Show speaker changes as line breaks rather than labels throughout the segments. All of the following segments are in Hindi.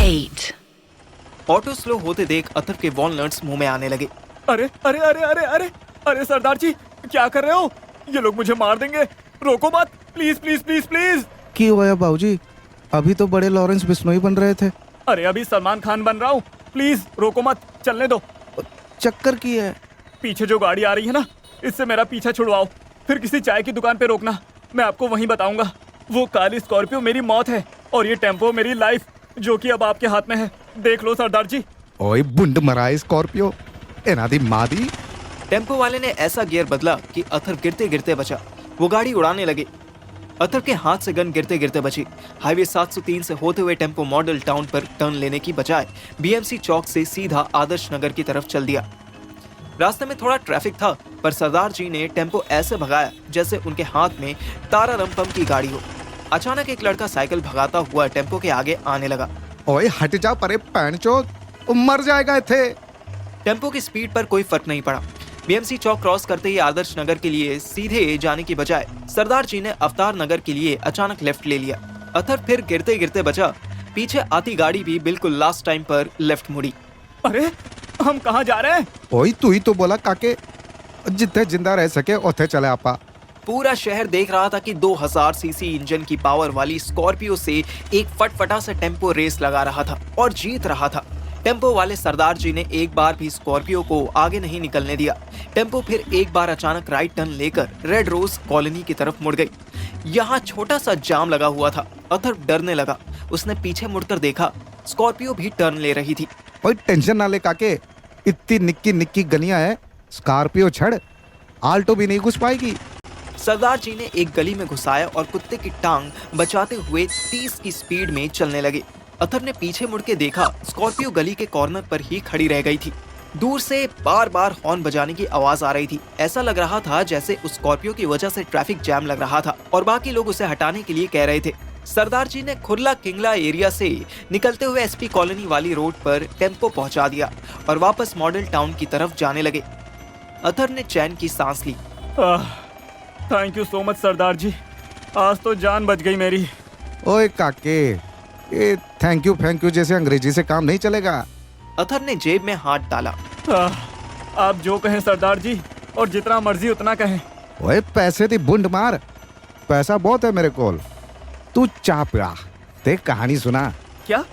8.
ऑटो स्लो होते देख अथर के वॉलनट्स मुंह में आने लगे।
अरे अरे अरे अरे अरे अरे सरदार जी, क्या कर रहे हो? ये लोग मुझे मार देंगे, रोको मत, प्लीज प्लीज प्लीज प्लीज।
की हुआ बाबूजी? अभी तो बड़े लॉरेंस बिश्नोई बन रहे थे।
अरे अभी सलमान खान बन रहा हूँ, प्लीज रोको मत, चलने दो।
चक्कर की है?
पीछे जो गाड़ी आ रही है ना, इससे मेरा पीछा छुड़वाओ, फिर किसी चाय की दुकान पे रोकना, मैं आपको वहीं बताऊंगा। वो काली स्कॉर्पियो मेरी मौत है और ये टेम्पो मेरी लाइफ, जो कि अब आपके हाथ में है। देख लो सरदार जी।
ओए बुंड मराए स्कॉर्पियो, एना दी मादी।
टेम्पो वाले ने ऐसा गियर बदला कि अथर गिरते गिरते बचा। वो गाड़ी उड़ाने लगे। अथर के हाथ से गन गिरते गिरते बची। हाईवे 703 से होते हुए टेम्पो मॉडल टाउन पर टर्न लेने की बजाय बीएमसी चौक से सीधा आदर्श नगर की तरफ चल दिया। रास्ते में थोड़ा ट्रैफिक था, पर सरदार जी ने टेम्पो ऐसे भगाया जैसे उनके हाथ में तारा रमपम की गाड़ी हो। अचानक एक लड़का साइकिल भगाता हुआ टेम्पो के आगे आने लगा।
ओए हट जा परे पैंचोद, मर जाएगा थे।
टेम्पो की स्पीड पर कोई फर्क नहीं पड़ा। बीएमसी चौक क्रॉस करते ही आदर्श नगर के लिए सीधे जाने की बजाय सरदार जी ने अवतार नगर के लिए अचानक लेफ्ट ले लिया। अथर फिर गिरते गिरते बचा। पीछे आती गाड़ी भी बिल्कुल लास्ट टाइम पर लेफ्ट मुड़ी।
अरे हम कहाँ जा रहे हैं?
ओए तू ही तो बोला काके, जितने जिंदा रह सके उथे चले आपा।
पूरा शहर देख रहा था कि 2000 सीसी इंजन की पावर वाली स्कॉर्पियो से एक फटफटा से टेम्पो रेस लगा रहा था और जीत रहा था। टेम्पो वाले सरदार जी ने एक बार भी स्कॉर्पियो को आगे नहीं निकलने दिया। टेम्पो फिर एक बार अचानक राइट टर्न लेकर रेड रोज कॉलोनी की तरफ मुड़ गई। यहाँ छोटा सा जाम लगा हुआ था। अथर डरने लगा। उसने पीछे मुड़कर देखा, स्कॉर्पियो भी टर्न ले रही थी।
ओए टेंशन ना ले काके, इतनी निक्की निक्की गलियां है, स्कॉर्पियो छड़ आल्टो भी नहीं घुस पाएगी।
सरदार जी ने एक गली में घुसाया और कुत्ते की टांग बचाते हुए 30 की स्पीड में चलने लगे। अथर ने पीछे मुड़ के देखा, स्कॉर्पियो गली के कॉर्नर पर ही खड़ी रह गई थी। दूर से बार बार हॉर्न बजाने की आवाज आ रही थी। ऐसा लग रहा था जैसे उस स्कॉर्पियो की वजह से ट्रैफिक जैम लग रहा था और बाकी लोग उसे हटाने के लिए कह रहे थे। सरदार जी ने खुरला किंगला एरिया से निकलते हुए एसपी कॉलोनी वाली रोड पर टेम्पो पहुंचा दिया और वापस मॉडल टाउन की तरफ जाने लगे। अथर ने चैन की सांस ली।
थैंक यू सो मच सरदार जी, आज तो जान बच गई मेरी।
ओए काके, ये थैंक यू जैसे अंग्रेजी से काम नहीं चलेगा।
अथर ने जेब में हाथ डाला।
आप जो कहें सरदार जी, और जितना मर्जी उतना कहें।
ओए पैसे दी बुंड मार, पैसा बहुत है मेरे कोल। तू चा पिया, ते कहानी सुना।
क्या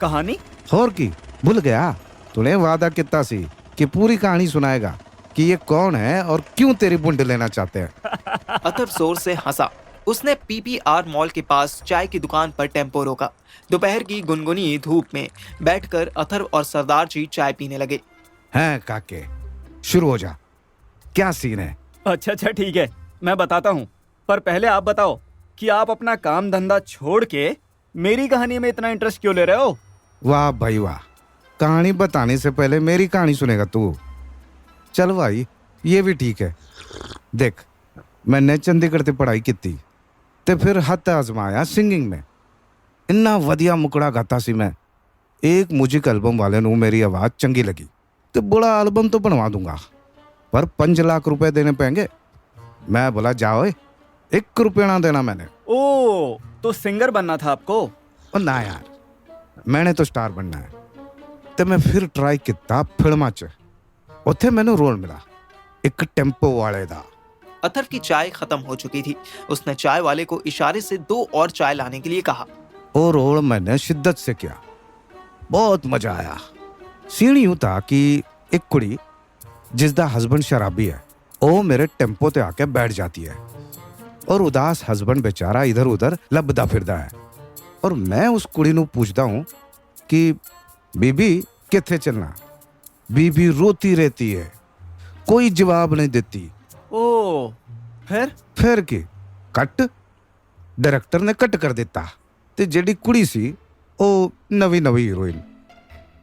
कहानी?
और की भूल गया? तूने वादा कितना सी कि पूरी कहानी सुनाएगा कि ये कौन है और क्यों तेरी बुंड लेना चाहते हैं।
अथर जोर से हंसा। उसने पीपीआर मॉल के पास चाय की दुकान पर टेम्पो रोका। दोपहर की गुनगुनी धूप में बैठकर अथर और सरदार जी चाय पीने लगे।
हैं काके, शुरू हो जा, क्या सीन है?
अच्छा ठीक है, मैं बताता हूँ, पर पहले आप बताओ कि आप अपना काम धंधा छोड़ के मेरी कहानी में इतना इंटरेस्ट क्यों ले रहे हो?
वाह भाई वाह, कहानी बताने से पहले मेरी कहानी सुनेगा तू? चल भाई, ये भी ठीक है। देख, मैंने चंडीगढ़ से पढ़ाई की थी ते फिर हथ आजमाया सिंगिंग में। इन्ना वधिया मुकड़ा गाता सी मैं। एक म्यूजिक एल्बम वाले नू मेरी आवाज चंगी लगी तो बड़ा एल्बम तो बनवा दूंगा, पर 5 लाख रुपए देने पेंगे। मैं बोला जाओ, 1 रुपया ना देना मैंने।
ओ, तो सिंगर बनना था आपको?
और ना यार, मैंने तो स्टार बनना है। तो मैं फिर ट्राई किया फिल्मा च। उत्थे मैंने रोल मिला एक टेम्पो वाले दा।
अथर की चाय खत्म हो चुकी थी। उसने चाय वाले को इशारे से 2 और चाय लाने के लिए कहा।
और रोल मैंने शिद्दत से किया, बहुत मजा आया। सीन यूं था कि एक कुड़ी जिसदा हस्बैंड शराबी है, वो मेरे टेम्पो ते आके बैठ जाती है और उदास हस्बैंड बेचारा इधर उधर लबदा फिरदा है। और मैं उस कुड़ी नू पूछता हूँ कि बीबी किथे चलना। बीबी रोती रहती है, कोई जवाब नहीं देती।
ओ, फिर
की कट डायरेक्टर ने कट कर दिता ते जेडी कुड़ी सी ओ नवी हीरोइन।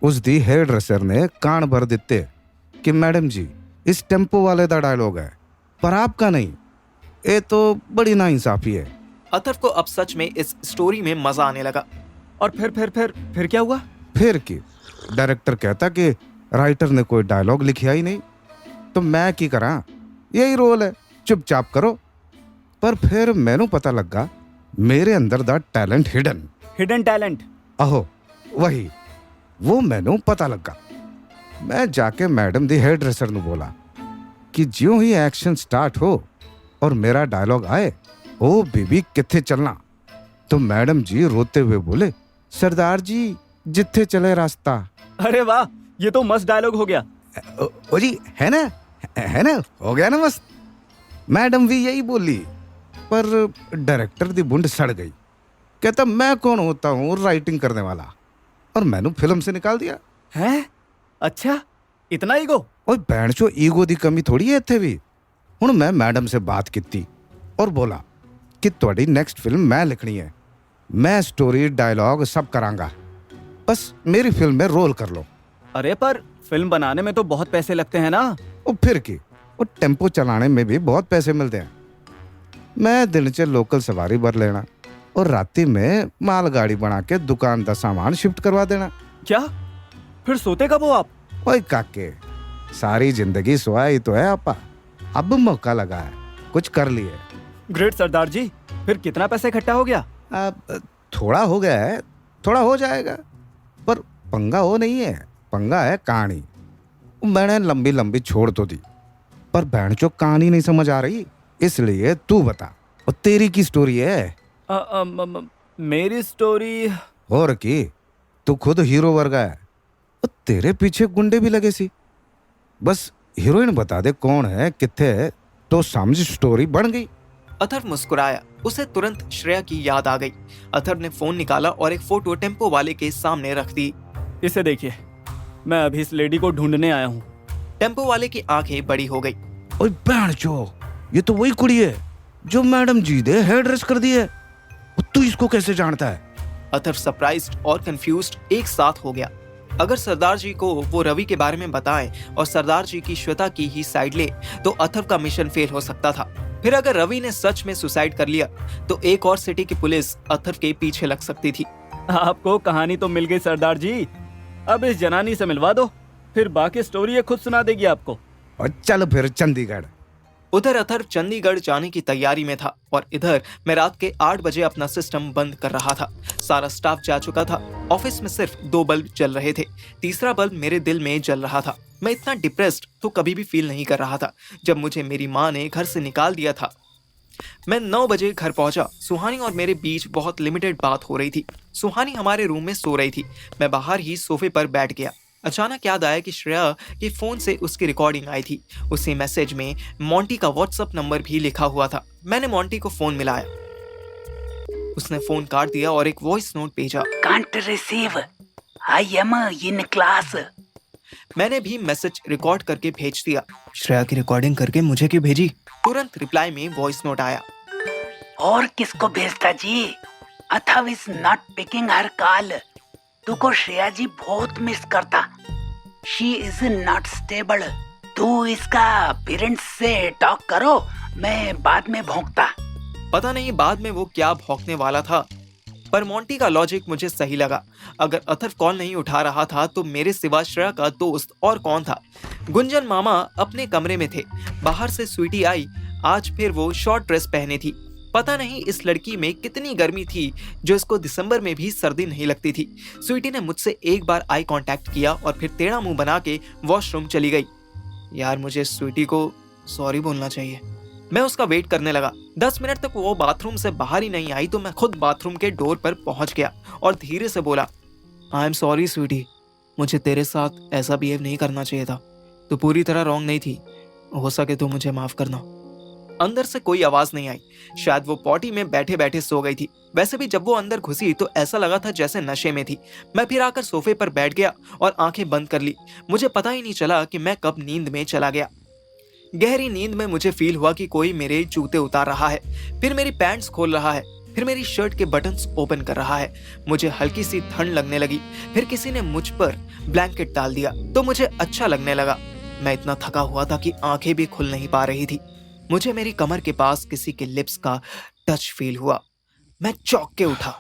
उस दी हेयर ड्रेसर ने कान भर दिते कि मैडम जी, इस टेम्पो वाले दा डायलॉग है पर आपका नहीं। ये तो बड़ी नाइंसाफी है।
अथर को अब सच में इस स्टोरी में मजा आने लगा।
और फिर क्या हुआ?
फिर की डायरेक्टर कहता कि राइटर ने कोई डायलॉग लिखा ही नहीं, तो मैं की करा, यही रोल है, चुपचाप करो। पर फिर मैनू पता लगा मेरे अंदर दा टैलेंट हिडन
टैलेंट।
आहो, वही वो मैनू पता लगा। मैं जाके मैडम दी हेयर ड्रेसर नु बोला कि ज्यों ही एक्शन स्टार्ट हो और मेरा डायलॉग आए, ओ बीबी किथे चलना, तो मैडम जी रोते हुए बोले, सरदार जी जिथे चले रास्ता।
अरे वाह, ये तो मस्त डायलॉग हो गया।
ओ जी है ना, हो गया ना मस्त। मैडम भी यही बोली, पर डायरेक्टर दी बुंड सड़ गई। कहता मैं कौन होता हूँ राइटिंग करने वाला, और मैंने फिल्म से निकाल दिया।
हैं? अच्छा, इतना ईगो?
ओए भैणचो ईगो दी कमी थोड़ी है इत्थे भी। हुण मैं मैडम से बात की और बोला कि तुहाडी नेक्स्ट फिल्म मैं लिखनी है, मैं स्टोरी डायलॉग सब करांगा, बस मेरी फिल्म में रोल कर लो।
अरे पर फिल्म बनाने में तो बहुत पैसे लगते हैं ना।
और फिर की, और टेम्पो चलाने में भी बहुत पैसे मिलते हैं। मैं दिन च लोकल सवारी भर लेना और राती में मालगाड़ी बना के दुकान का सामान शिफ्ट करवा देना।
क्या? फिर सोते कब हो आप?
ओए काके, सारी जिंदगी सोया ही तो है आपा। अब मौका लगा है, कुछ कर लिए।
ग्रेट सरदार जी, फिर कितना पैसा इकट्ठा हो गया?
अब थोड़ा हो गया है, थोड़ा हो जाएगा, पर पंगा वो नहीं है, पंगा है कहानी। मैंने लंबी लंबी छोड़ तो दी, पर बहनचोद कहानी नहीं समझ आ रही, इसलिए तू बता, और तेरी की स्टोरी है।
मेरी स्टोरी?
और की, तू खुद हीरो वर्गा है, और तेरे पीछे गुंडे भी लगे सी। बस हीरोइन बता दे कौन है, किथे है, तो समझ स्टोरी बन गई।
अथर्व मुस्कुराया, उसे तुरंत श्रेया की याद आ गई। अथर्व ने फोन निकाला और एक फोटो टेम्पो वाले के सामने रख दी।
इसे देखिए, मैं अभी इस लेडी को ढूंढने आया हूँ।
टेम्पो वाले की आंखें बड़ी हो गई।
ओए बहनचो, ये तो वही कुड़ी है जो मैडम जी दे हेयर ड्रेस कर दी है। तू इसको कैसे जानता है?
अथर्व सरप्राइज्ड और कंफ्यूज्ड एक साथ हो गया। अगर सरदार जी को वो रवि के बारे में बताएं और सरदार जी की श्वेता की ही साइड ले, तो अथर्व का मिशन फेल हो सकता था। फिर अगर रवि ने सच में सुसाइड कर लिया, तो एक और सिटी की पुलिस अथर्व के पीछे लग सकती थी।
आपको कहानी तो मिल गई सरदार जी, अब इस जनानी से मिलवा दो, फिर बाकी स्टोरी ये खुद सुना देगी आपको।
और चल फिर चंडीगढ़।
उधर अथर्व चंडीगढ़ जाने की तैयारी में था और इधर मैं रात के 8 बजे अपना सिस्टम बंद कर रहा था। सारा स्टाफ जा चुका था। ऑफिस में सिर्फ 2 बल्ब जल रहे थे, तीसरा बल्ब मेरे दिल में जल रहा था। मैं इतना डिप्रेस्ड तो कभी भी फील नहीं कर रहा था जब मुझे मेरी माँ ने घर से निकाल दिया था। मैं 9 बजे घर पहुंचा। सुहानी और मेरे बीच बहुत लिमिटेड बात हो रही थी। सुहानी हमारे रूम में सो रही थी। मैं बाहर ही सोफे पर बैठ गया। अचानक याद आया कि श्रेया के फोन से उसकी रिकॉर्डिंग आई थी। उसी मैसेज में मोंटी का व्हाट्सएप नंबर भी लिखा हुआ था। मैंने मोंटी को फोन मिलाया। उसने फोन काट दिया और एक वॉइस नोट भेजा।
Can't receive. I am in class.
मैंने भी मैसेज रिकॉर्ड करके भेज दिया। श्रेया की रिकॉर्डिंग करके मुझे क्यों भेजी? तुरंत रिप्लाई में वॉइस नोट आया।
और किसको भेजता जी? Atharva is not picking her call. तुको Shreya जी बहुत मिस करता। She is not stable. तू इसका पेरेंट्स से टॉक करो, मैं बाद में भौंकता।
पता नहीं बाद में वो क्या भौंकने वाला था, पर मोंटी का लॉजिक मुझे सही लगा। अगर अथर्व कॉल नहीं उठा रहा था तो मेरे सिवा श्रेया का दोस्त और कौन था? गुंजन मामा अपने कमरे में थे। बाहर से स्वीटी आई। आज फिर वो शॉर्ट ड्रेस पहने थी। पता नहीं इस लड़की में कितनी गर्मी थी जो इसको दिसंबर में भी सर्दी नहीं लगती थी। स्वीटी ने मुझसे एक बार आई कांटेक्ट किया और फिर टेढ़ा मुंह बना के वॉशरूम चली गई। यार मुझे स्वीटी को सॉरी बोलना चाहिए। मैं उसका वेट करने लगा। 10 मिनट तक वो बाथरूम से बाहर ही नहीं आई तो मैं खुद बाथरूम के डोर पर पहुंच गया और धीरे से बोला, आई एम सॉरी स्वीटी, मुझे तेरे साथ ऐसा बिहेव नहीं करना चाहिए था। तू पूरी तरह रॉन्ग नहीं थी, हो सके तो मुझे माफ करना। अंदर से कोई आवाज नहीं आई। शायद वो पॉटी में बैठे बैठे सो गई थी। वैसे भी जब वो अंदर घुसी तो ऐसा लगा था जैसे नशे में थी। मैं फिर आकर सोफे पर बैठ गया और आंखें बंद कर ली। मुझे पता ही नहीं चला कि मैं कब नींद में चला गया। गहरी नींद में मुझे फील हुआ कि कोई मेरे जूते उतार रहा है, फिर मेरी पैंट्स खोल रहा है, फिर मेरी शर्ट के बटन्स ओपन कर रहा है। मुझे हल्की सी ठंड लगने लगी। फिर किसी ने मुझ पर ब्लैंकेट डाल दिया तो मुझे अच्छा लगने लगा। मैं इतना थका हुआ था कि आंखें भी खुल नहीं पा रही थी। मुझे मेरी कमर के पास किसी के लिप्स का टच फील हुआ। मैं चौंक के उठा।